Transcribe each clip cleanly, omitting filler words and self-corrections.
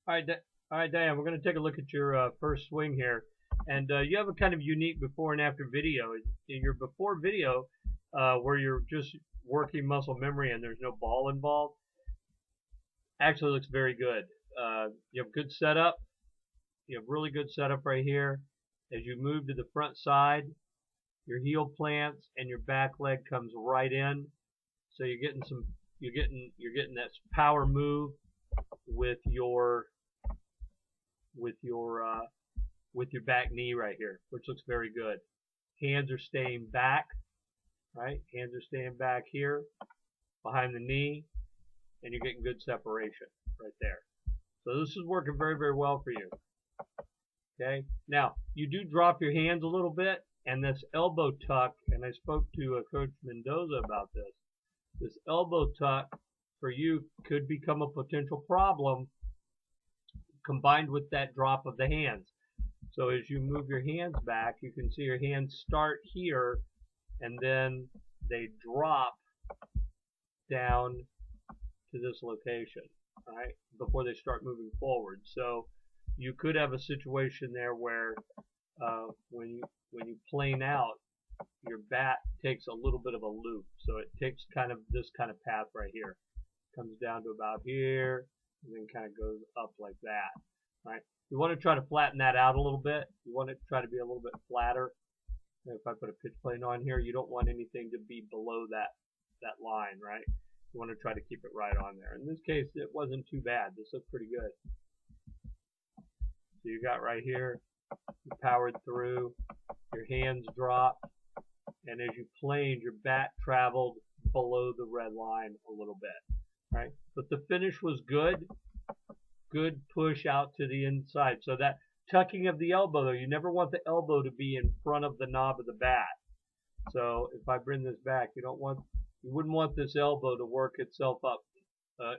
All right, all right, Diane, we're going to take a look at your first swing here. And you have a kind of unique before and after video. In your before video, where you're just working muscle memory and there's no ball involved, actually looks very good. You have good setup. You have really good setup right here. As you move to the front side, your heel plants and your back leg comes right in. So you're getting that power move with your with your uh, with your back knee right here, which looks very good. Hands are staying back, right? Hands are staying back here behind the knee, and you're getting good separation right there. So this is working very, very well for you. Okay. Now you do drop your hands a little bit, and this elbow tuck. And I spoke to Coach Mendoza about this. This elbow tuck for you could become a potential problem combined with that drop of the hands. So as you move your hands back, you can see your hands start here and then they drop down to this location, right, before they start moving forward. So you could have a situation there where when you plane out, your bat takes a little bit of a loop. So it takes kind of this kind of path right here, comes down to about here, and then kind of goes up like that, right? You want to try to flatten that out a little bit. You want it to try to be a little bit flatter. If I put a pitch plane on here, you don't want anything to be below that line, right? You want to try to keep it right on there. In this case, it wasn't too bad. This looked pretty good. So you got right here, you powered through, your hands dropped, and as you planed, your bat traveled below the red line a little bit, right? But the finish was good. Good push out to the inside. So that tucking of the elbow, though, you never want the elbow to be in front of the knob of the bat. So if I bring this back, you wouldn't want this elbow to work itself up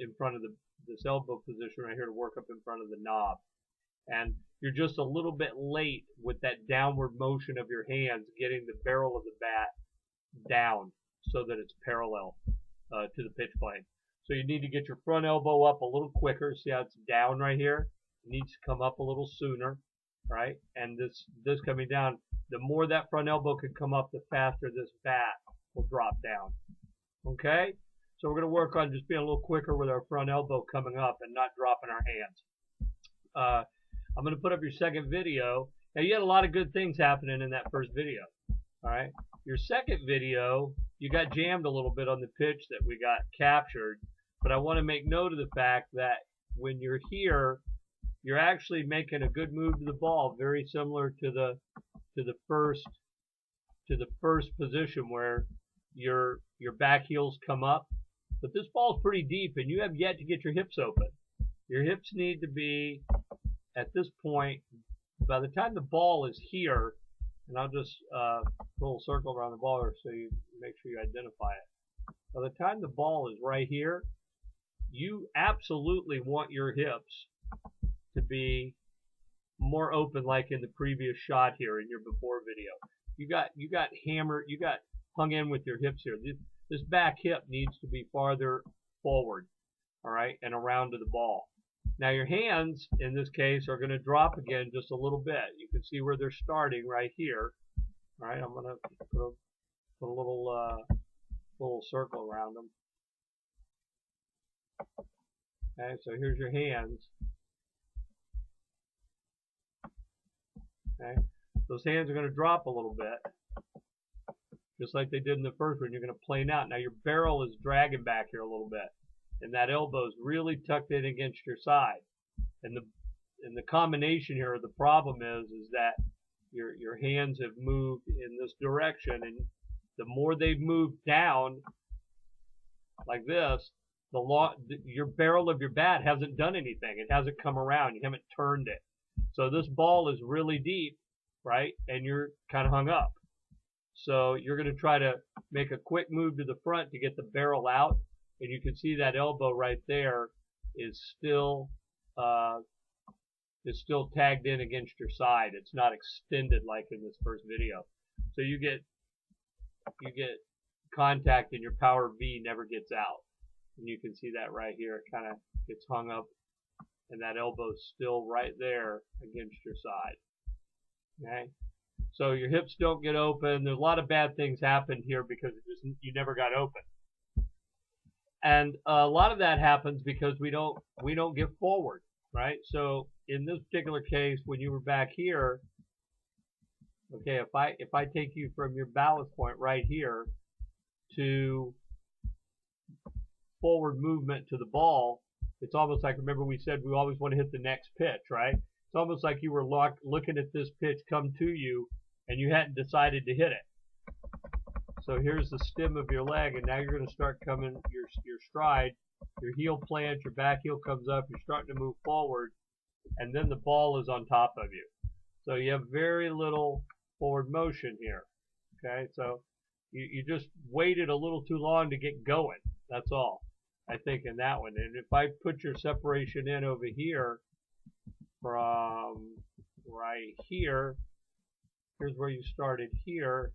in front of this elbow position right here to work up in front of the knob. And you're just a little bit late with that downward motion of your hands getting the barrel of the bat down so that it's parallel to the pitch plane. So you need to get your front elbow up a little quicker. See how it's down right here? It needs to come up a little sooner, right? And this coming down, the more that front elbow can come up, the faster this bat will drop down. Okay? So we're going to work on just being a little quicker with our front elbow coming up and not dropping our hands. I'm going to put up your second video. Now you had a lot of good things happening in that first video. All right. Your second video, you got jammed a little bit on the pitch that we got captured, but I want to make note of the fact that when you're here, you're actually making a good move to the ball, very similar to the first position where your back heels come up. But this ball's pretty deep, and you have yet to get your hips open. Your hips need to be at this point. By the time the ball is here, and I'll just put a little circle around the ball so you make sure you identify it. By the time the ball is right here, you absolutely want your hips to be more open, like in the previous shot here in your before video. You got hammered, you got hung in with your hips here. This back hip needs to be farther forward, all right, and around to the ball. Now your hands, in this case, are going to drop again just a little bit. You can see where they're starting right here. All right, I'm going to put a little circle around them. Okay, so here's your hands. Okay, those hands are going to drop a little bit, just like they did in the first one. You're going to plane out. Now your barrel is dragging back here a little bit, and that elbow is really tucked in against your side. And the combination here, the problem is that your hands have moved in this direction, and the more they've moved down like this, your barrel of your bat hasn't done anything. It hasn't come around. You haven't turned it. So this ball is really deep, right? And you're kind of hung up. So you're going to try to make a quick move to the front to get the barrel out, and you can see that elbow right there is still tagged in against your side. It's not extended like in this first video. So you get contact, and your power V never gets out. And you can see that right here. It kind of gets hung up and that elbow's still right there against your side. Okay? So your hips don't get open. There's a lot of bad things happened here because you never got open. And a lot of that happens because we don't get forward, right? So in this particular case, when you were back here, okay, if I take you from your balance point right here to forward movement to the ball, it's almost like, remember we said we always want to hit the next pitch, right? It's almost like you were looking at this pitch come to you and you hadn't decided to hit it. So here's the stem of your leg, and now you're going to start coming your stride, your heel plants, your back heel comes up, you're starting to move forward, and then the ball is on top of you. So you have very little forward motion here. Okay, so you just waited a little too long to get going. That's all, I think, in that one. And if I put your separation in over here from right here, here's where you started here.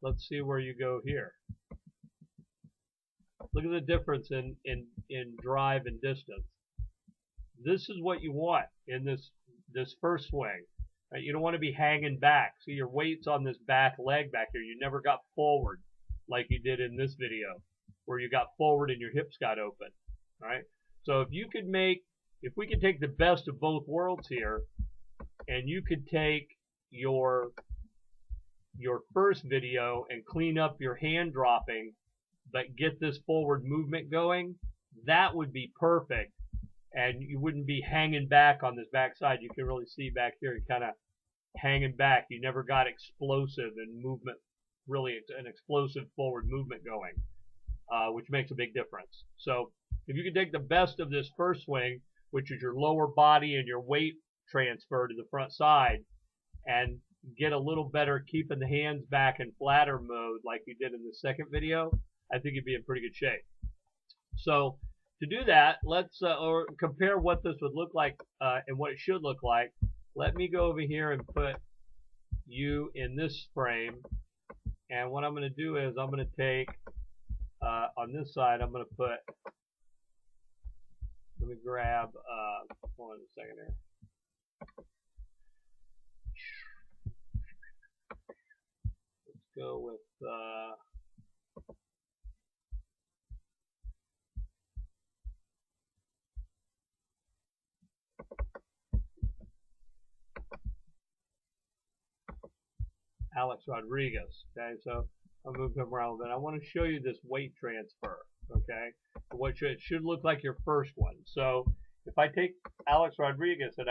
Let's see where you go here. Look at the difference in drive and distance. This is what you want in this first swing. Right? You don't want to be hanging back. See, your weight's on this back leg back here. You never got forward like you did in this video, where you got forward and your hips got open. Right? So if we could take the best of both worlds here, and you could take your first video and clean up your hand dropping, but get this forward movement going, that would be perfect. And you wouldn't be hanging back on this backside. You can really see back here, you're kind of hanging back. You never got explosive and movement, really an explosive forward movement going, which makes a big difference. So if you can take the best of this first swing, which is your lower body and your weight transfer to the front side, and get a little better keeping the hands back in flatter mode like you did in the second video, I think you'd be in pretty good shape. So to do that, let's or compare what this would look like and what it should look like. Let me go over here and put you in this frame, and what I'm going to do is I'm going to take on this side, I'm going to put, let me grab hold on a second here. Go with Alex Rodriguez. Okay, so I'll move him around a bit. I want to show you this weight transfer. Okay, what it should look like your first one. So if I take Alex Rodriguez and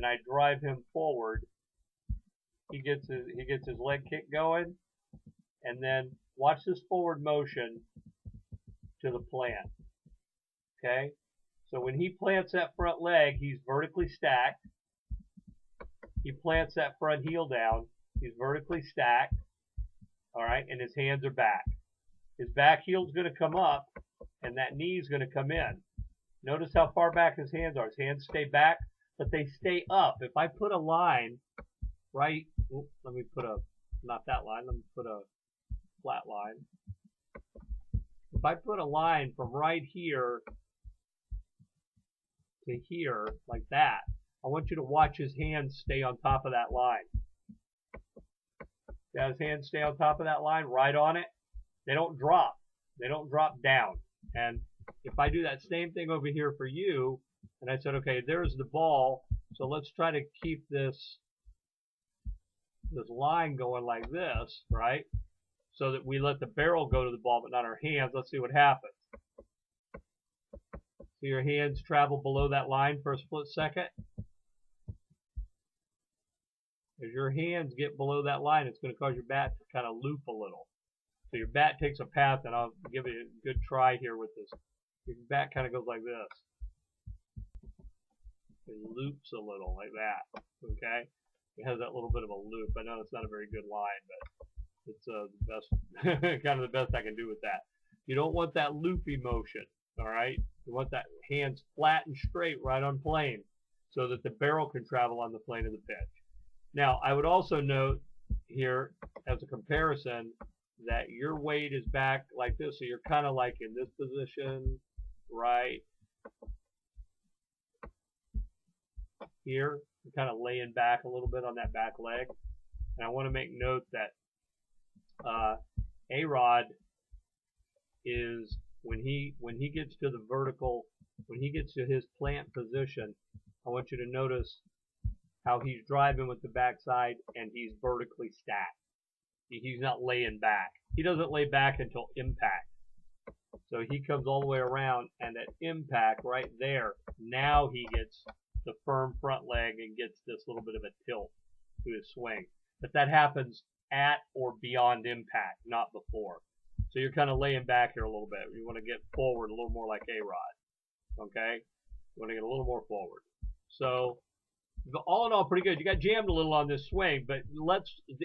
I drive him forward, he gets his leg kick going, and then watch this forward motion to the plant. Okay, so when he plants that front leg, he's vertically stacked. He plants that front heel down, he's vertically stacked. All right, and his hands are back. His back heel's going to come up, and that knee's going to come in. Notice how far back his hands are. His hands stay back, but they stay up. If I put a line right, let me put not that line, let me put a flat line. If I put a line from right here to here, like that, I want you to watch his hands stay on top of that line. Yeah, his hands stay on top of that line, right on it. They don't drop. They don't drop down. And if I do that same thing over here for you, and I said, okay, there's the ball, so let's try to keep this line going like this, right? So that we let the barrel go to the ball, but not our hands. Let's see what happens. So your hands travel below that line for a split second. As your hands get below that line, it's going to cause your bat to kind of loop a little. So your bat takes a path, and I'll give it a good try here with this. Your bat kind of goes like this. It loops a little like that, okay? It has that little bit of a loop. I know it's not a very good line, but it's the best, kind of the best I can do with that. You don't want that loopy motion, all right? You want that hands flat and straight right on plane so that the barrel can travel on the plane of the pitch. Now, I would also note here as a comparison that your weight is back like this, so you're kind of like in this position, right? here. You're kind of laying back a little bit on that back leg. And I want to make note that A-Rod is when he gets to the vertical, when he gets to his plant position, I want you to notice how he's driving with the backside and he's vertically stacked. He's not laying back. He doesn't lay back until impact. So he comes all the way around, and at impact right there, now he gets the firm front leg and gets this little bit of a tilt to his swing. But that happens at or beyond impact, not before. So you're kind of laying back here a little bit. You want to get forward a little more like A-Rod. Okay? You want to get a little more forward. So all in all, pretty good. You got jammed a little on this swing, but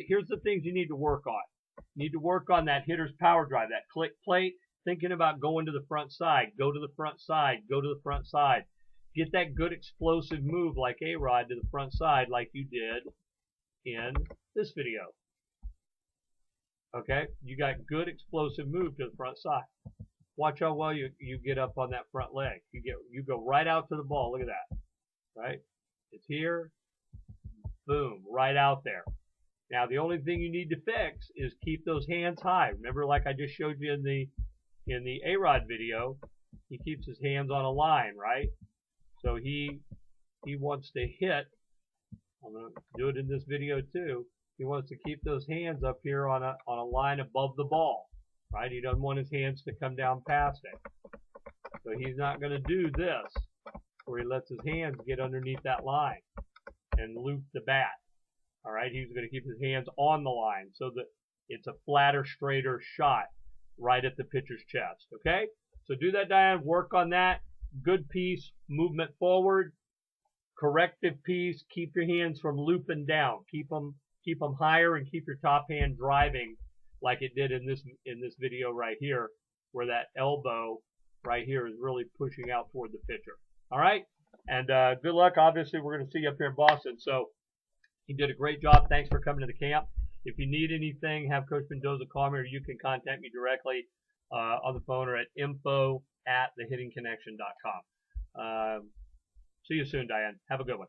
here's the things you need to work on. You need to work on that hitter's power drive, that click plate, thinking about going to the front side. Go to the front side. Go to the front side. Get that good explosive move like A-Rod to the front side like you did in this video. Okay? You got good explosive move to the front side. Watch how well you get up on that front leg. You go right out to the ball. Look at that. Right? It's here. Boom. Right out there. Now the only thing you need to fix is keep those hands high. Remember, like I just showed you in the A-Rod video, he keeps his hands on a line, right? So he wants to hit. I'm going to do it in this video too. He wants to keep those hands up here on a line above the ball, right? He doesn't want his hands to come down past it. So he's not going to do this, where he lets his hands get underneath that line and loop the bat. All right, he's going to keep his hands on the line so that it's a flatter, straighter shot right at the pitcher's chest. Okay, so do that, Dayan. Work on that. Good piece, movement forward. Corrective piece. Keep your hands from looping down. Keep them higher, and keep your top hand driving like it did in this video right here, where that elbow right here is really pushing out toward the pitcher. All right, and good luck. Obviously, we're going to see you up here in Boston. So you did a great job. Thanks for coming to the camp. If you need anything, have Coach Mendoza call me, or you can contact me directly on the phone or at info@thehittingconnection.com. See you soon, Dayan. Have a good one.